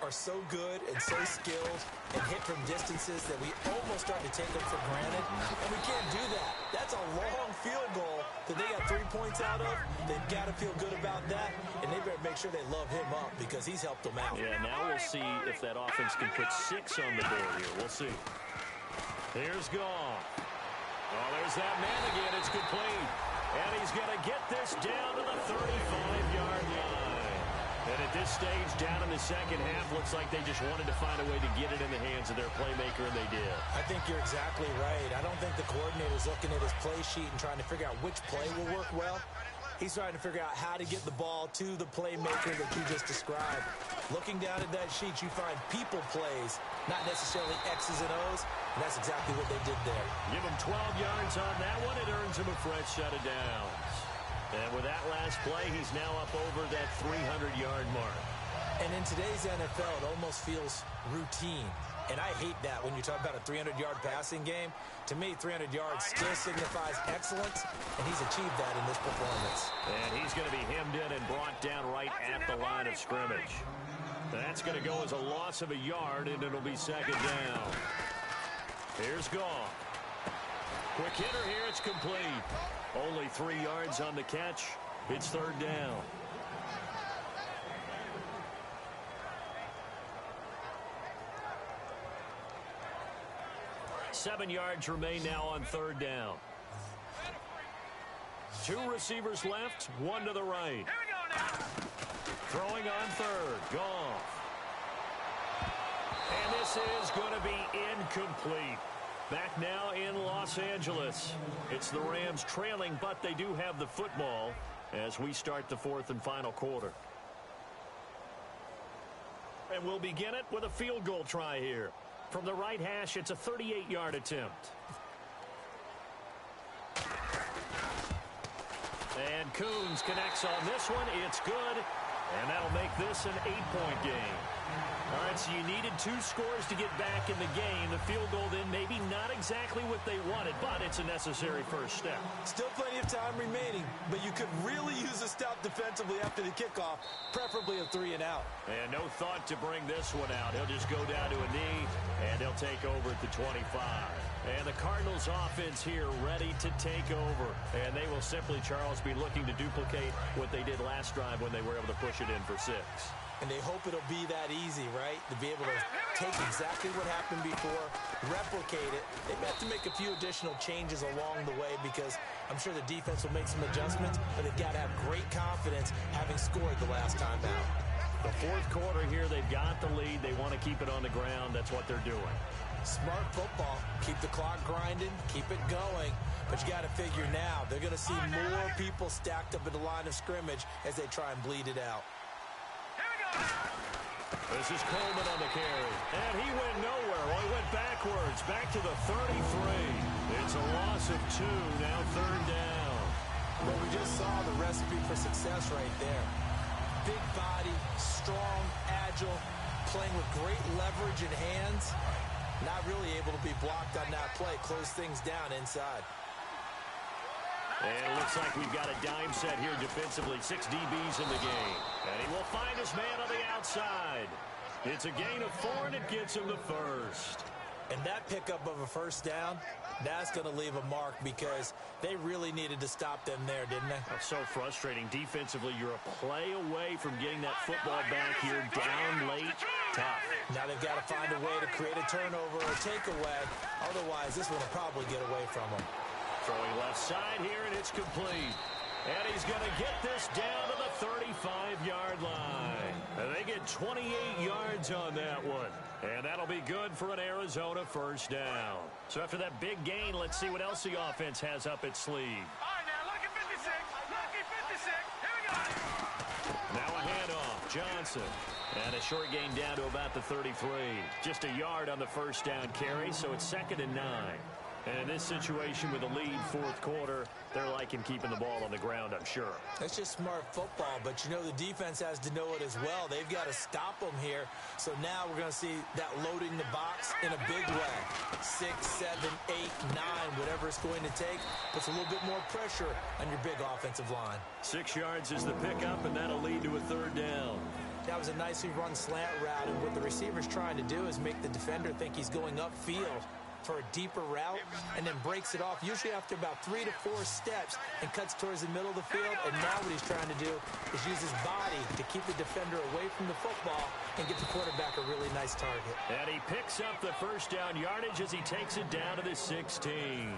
are so good and so skilled and hit from distances that we almost start to take them for granted. And we can't do that. That's a long field goal that they got 3 points out of. They've got to feel good about that, and they better make sure they love him up because he's helped them out. Yeah, now we'll see if that offense can put 6 on the board here. We'll see. Here's Goff. Oh, there's that man again. It's complete. And he's going to get this down to the 35-yard line. And at this stage, down in the second half, looks like they just wanted to find a way to get it in the hands of their playmaker, and they did. I think you're exactly right. I don't think the coordinator's looking at his play sheet and trying to figure out which play will work well. He's trying to figure out how to get the ball to the playmaker that you just described. Looking down at that sheet, you find people plays, not necessarily X's and O's, and that's exactly what they did there. Give him 12 yards on that one. It earns him a fresh set of downs. And with that last play, he's now up over that 300-yard mark. And in today's NFL, it almost feels routine. And I hate that when you talk about a 300-yard passing game. To me, 300 yards still signifies excellence, and he's achieved that in this performance. And he's going to be hemmed in and brought down right at the line of scrimmage. That's going to go as a loss of a yard, and it'll be second down. Here's Goff. Quick hitter here, it's complete. Only 3 yards on the catch. It's third down. Seven yards remain now on third down. 2 receivers left, 1 to the right. Throwing on third, Goff. And this this is going to be incomplete. Back now in Los Angeles. It's the Rams trailing, but they do have the football as we start the fourth and final quarter. And we'll begin it with a field goal try here. From the right hash, it's a 38-yard attempt. And Coons connects on this one. It's good. And that'll make this an 8-point game. All right, so you needed 2 scores to get back in the game. The field goal then maybe not exactly what they wanted, but it's a necessary first step. Still plenty of time remaining, but you could really use a stop defensively after the kickoff, preferably a 3-and-out. And no thought to bring this one out. He'll just go down to a knee, and he'll take over at the 25. And the Cardinals offense here ready to take over. And they will simply, Charles, be looking to duplicate what they did last drive when they were able to push it in for 6. And they hope it'll be that easy, right? To be able to take exactly what happened before, replicate it. They have to make a few additional changes along the way because I'm sure the defense will make some adjustments, but they've got to have great confidence having scored the last time out. The fourth quarter here, they've got the lead. They want to keep it on the ground. That's what they're doing. Smart football. Keep the clock grinding. Keep it going. But you got to figure now, they're going to see more people stacked up at the line of scrimmage as they try and bleed it out. This is Coleman on the carry. And he went nowhere. Well, he went backwards. Back to the 33. It's a loss of 2. Now 3rd down. Well, we just saw the recipe for success right there. Big body, strong, agile, playing with great leverage in hands. Not really able to be blocked on that play. Close things down inside. And it looks like we've got a dime set here defensively. 6 DBs in the game. And he will find his man on the outside. It's a gain of 4, and it gets him the first. And that pickup of a first down, that's going to leave a mark because they really needed to stop them there, didn't they? That's so frustrating. Defensively, you're a play away from getting that football back here down late. Tough. Now they've got to find a way to create a turnover or takeaway. Otherwise, this one will probably get away from them. Throwing left side here, and it's complete. And he's going to get this down to the 35-yard line. And they get 28 yards on that one. And that'll be good for an Arizona first down. So after that big gain, let's see what else the offense has up its sleeve. All right, now look at 56. Look at 56. Here we go. Now a handoff. Johnson. And a short gain down to about the 33. Just a yard on the first down carry, so it's 2nd and 9. And in this situation with a lead fourth quarter, they're liking keeping the ball on the ground, I'm sure. It's just smart football, but you know the defense has to know it as well. They've got to stop them here. So now we're going to see that loading the box in a big way. 6, 7, 8, 9, whatever it's going to take, puts a little bit more pressure on your big offensive line. 6 yards is the pickup, and that'll lead to a 3rd down. That was a nicely run slant route, and what the receiver's trying to do is make the defender think he's going upfield for a deeper route, and then breaks it off usually after about 3 to 4 steps and cuts towards the middle of the field. And now what he's trying to do is use his body to keep the defender away from the football and get the quarterback a really nice target. And he picks up the first down yardage as he takes it down to the 16.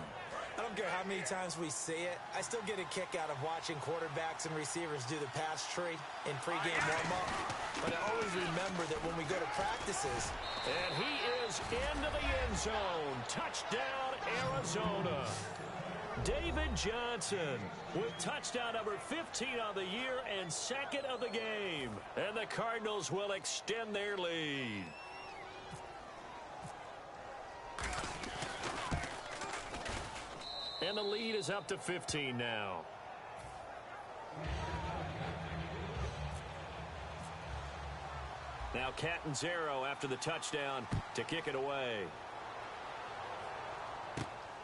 I don't care how many times we see it. I still get a kick out of watching quarterbacks and receivers do the pass tree in pregame warm-up. But I always remember that when we go to practices. And he is into the end zone. Touchdown, Arizona. David Johnson with touchdown number 15 on the year and 2nd of the game. And the Cardinals will extend their lead. And the lead is up to 15 now. Now Catanzaro after the touchdown to kick it away.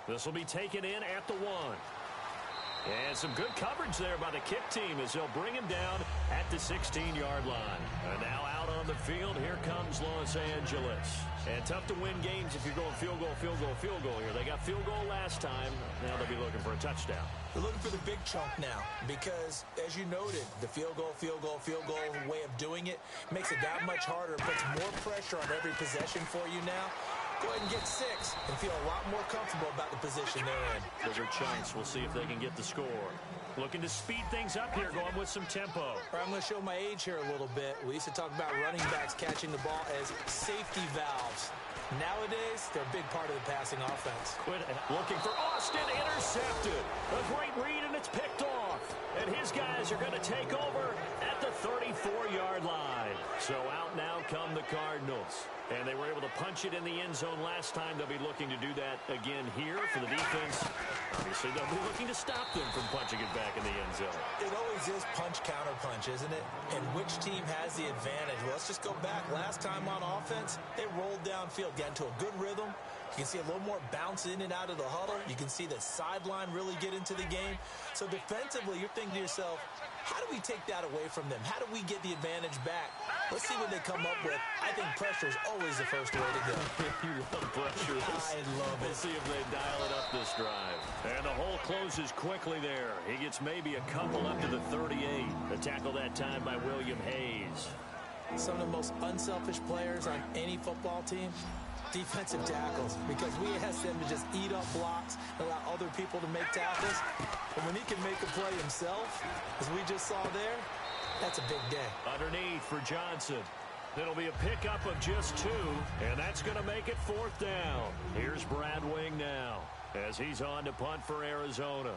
This will be taken in at the 1. And some good coverage there by the kick team as they'll bring him down at the 16-yard line. And now out on the field, here comes Los Angeles. And tough to win games if you're going field goal, field goal, field goal here. They got field goal last time. Now they'll be looking for a touchdown. They're looking for the big chunk now because, as you noted, the field goal way of doing it makes it that much harder, puts more pressure on every possession for you now. go ahead and get 6 and feel a lot more comfortable about the position they're in. Those are chunks. We'll see if they can get the score. Looking to speed things up here, going with some tempo. All right, I'm going to show my age here a little bit. We used to talk about running backs catching the ball as safety valves. Nowadays, they're a big part of the passing offense. Looking for Austin, intercepted. A great read, and it's picked off. And his guys are going to take over at the 34-yard line. So out now come the Cardinals. And they were able to punch it in the end zone last time. They'll be looking to do that again here for the defense. Obviously, they'll be looking to stop them from punching it back in the end zone. It always is punch-counter-punch, isn't it? And which team has the advantage? Well, let's just go back. Last time on offense, they rolled downfield, got into a good rhythm. You can see a little more bounce in and out of the huddle. You can see the sideline really get into the game. So defensively, you're thinking to yourself, how do we take that away from them? How do we get the advantage back? Let's see what they come up with. I think pressure is always the first way to go. You love pressure. I love it. We'll see if they dial it up this drive. And the hole closes quickly there. He gets maybe a couple up to the 38. The tackle that time by William Hayes. Some of the most unselfish players on any football team, defensive tackles, because we ask them to just eat up blocks, allow other people to make tackles. But when he can make a play himself, as we just saw there, that's a big day. Underneath for Johnson. It'll be a pickup of just 2, and that's going to make it 4th down. Here's Brad Wing now as he's on to punt for Arizona.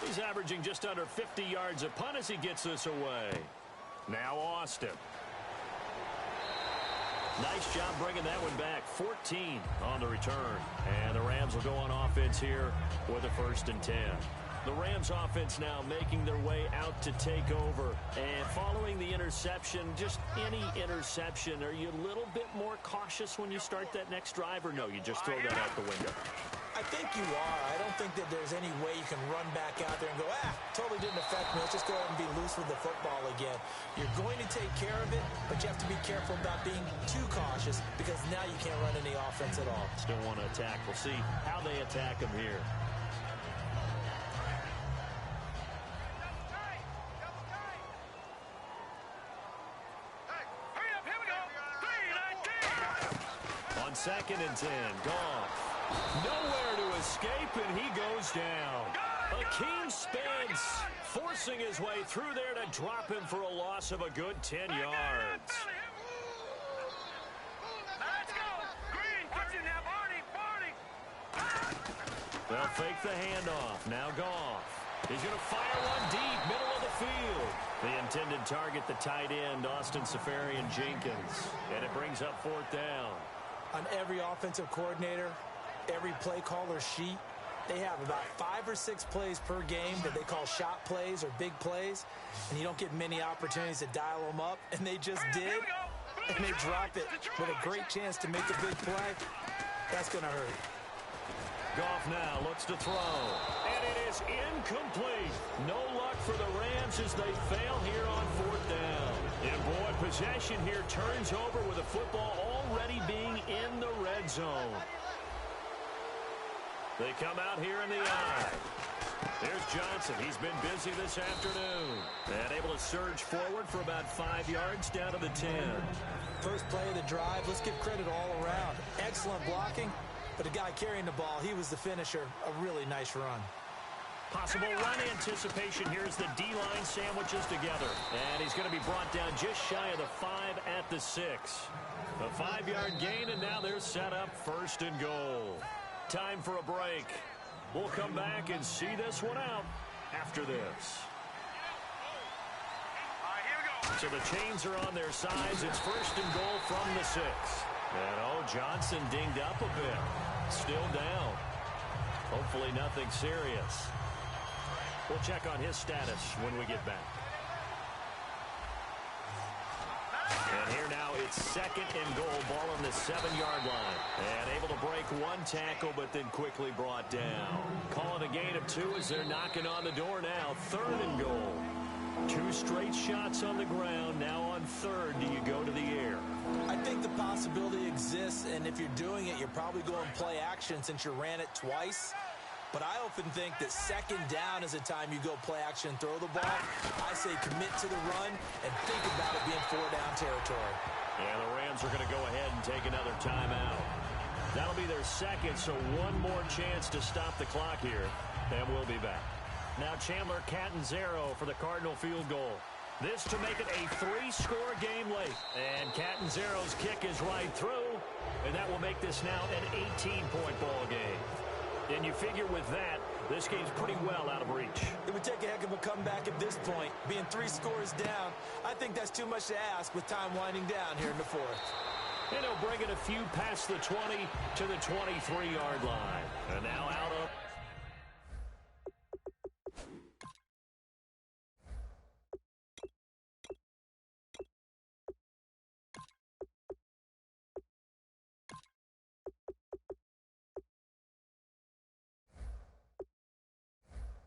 He's averaging just under 50 yards a punt as he gets this away. Now Austin. Nice job bringing that one back. 14 on the return. And the Rams will go on offense here with a 1st and 10. The Rams offense now making their way out to take over. And following the interception, just any interception, are you a little bit more cautious when you start that next drive? Or no, you just throw that out the window? I think you are. I don't think that there's any way you can run back out there and go, totally didn't affect me. Let's just go ahead and be loose with the football again. You're going to take care of it, but you have to be careful about being too cautious because now you can't run any offense at all. Still want to attack. We'll see how they attack him here. On 2nd and 10, Goff. Nowhere to escape, and he goes down. Akeem Spence forcing his way through there to drop him for a loss of a good 10 yards. Let's go. Green, watch it now, Barney. They'll fake the handoff. Now Goff. He's going to fire one deep, middle of the field. The intended target, the tight end, Austin Seferian-Jenkins. And it brings up 4th down. On every offensive coordinator, every play caller sheet, they have about 5 or 6 plays per game that they call shot plays or big plays, and you don't get many opportunities to dial them up, and they just did, and they drop it with a great chance to make a big play. That's going to hurt. Goff now looks to throw, and it is incomplete. No luck for the Rams as they fail here on 4th down. And boy, possession here turns over with the football already being in the red zone. They come out here in the eye. There's Johnson. He's been busy this afternoon. And able to surge forward for about 5 yards down to the 10. First play of the drive. Let's give credit all around. Excellent blocking. But the guy carrying the ball, he was the finisher. A really nice run. Possible run anticipation here as the D-line sandwiches together. And he's going to be brought down just shy of the 5 at the 6. A 5-yard gain, and now they're set up 1st and goal. Time for a break. We'll come back and see this one out after this. So the chains are on their sides. It's 1st and goal from the 6. And, Johnson dinged up a bit. Still down. Hopefully nothing serious. We'll check on his status when we get back. And here now it's 2nd and goal, ball on the 7-yard line. And able to break one tackle, but then quickly brought down. Calling a gain of 2 as they're knocking on the door now. 3rd and goal. 2 straight shots on the ground. Now on 3rd, do you go to the air? I think the possibility exists, and if you're doing it, you're probably going play action since you ran it twice. But I often think that second down is a time you go play action and throw the ball. I say commit to the run and think about it being 4-down territory. Yeah, the Rams are going to go ahead and take another timeout. That'll be their second, so one more chance to stop the clock here, and we'll be back. Now Chandler Catanzaro for the Cardinal field goal. This to make it a 3-score game late. And Catanzaro's kick is right through, and that will make this now an 18-point ball game. And you figure with that, this game's pretty well out of reach. It would take a heck of a comeback at this point. Being 3 scores down, I think that's too much to ask with time winding down here in the fourth. And he'll bring it a few past the 20 to the 23-yard line. And now out of...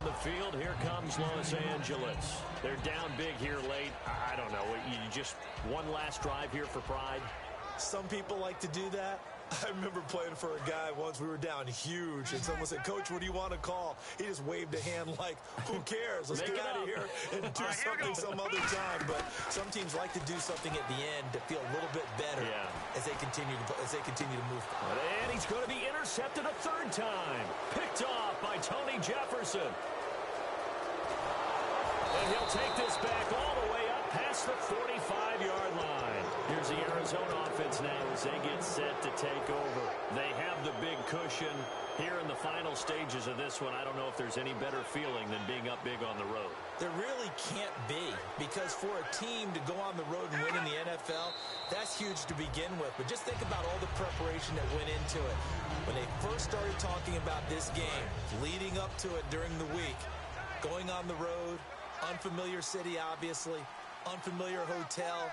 the field, here comes Los Angeles. They're down big here late. I don't know. You just one last drive here for pride? Some people like to do that. I remember playing for a guy once. We were down huge, and someone said, "Coach, what do you want to call?" He just waved a hand like, "Who cares? Let's get out of here and do something some other time." But some teams like to do something at the end to feel a little bit better as they continue to move. And he's going to be intercepted a third time. Picked off by Tony Jefferson. And he'll take this back all the way up past the 45-yard line. Here's the Arizona offense now as they get set to take over. They have the big cushion here in the final stages of this one. I don't know if there's any better feeling than being up big on the road. There really can't be, because for a team to go on the road and win in the NFL, that's huge to begin with. But just think about all the preparation that went into it. When they first started talking about this game, leading up to it during the week, going on the road, unfamiliar city, obviously, unfamiliar hotel.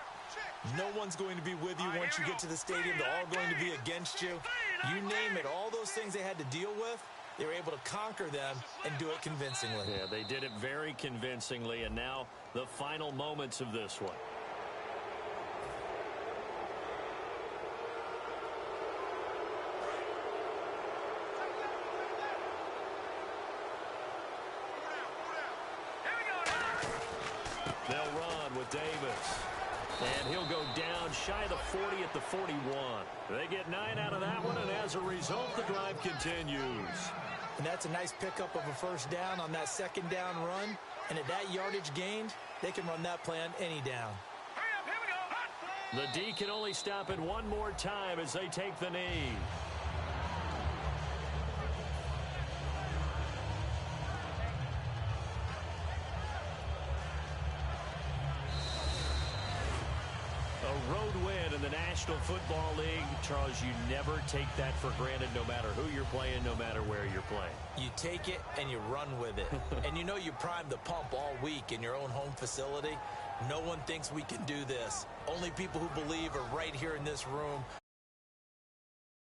No one's going to be with you once you get to the stadium. They're all going to be against you. You name it, all those things they had to deal with, they were able to conquer them and do it convincingly. Yeah, they did it very convincingly, and now the final moments of this one. They'll run with Davis. And he'll go down shy of the 40 at the 41. They get 9 out of that one, and as a result, the drive continues. And that's a nice pickup of a first down on that second down run. And at that yardage gained, they can run that play on any down. The D can only stop it one more time as they take the knee. National Football League, Charles, you never take that for granted no matter who you're playing, no matter where you're playing. You take it and you run with it. And you know you primed the pump all week in your own home facility. No one thinks we can do this. Only people who believe are right here in this room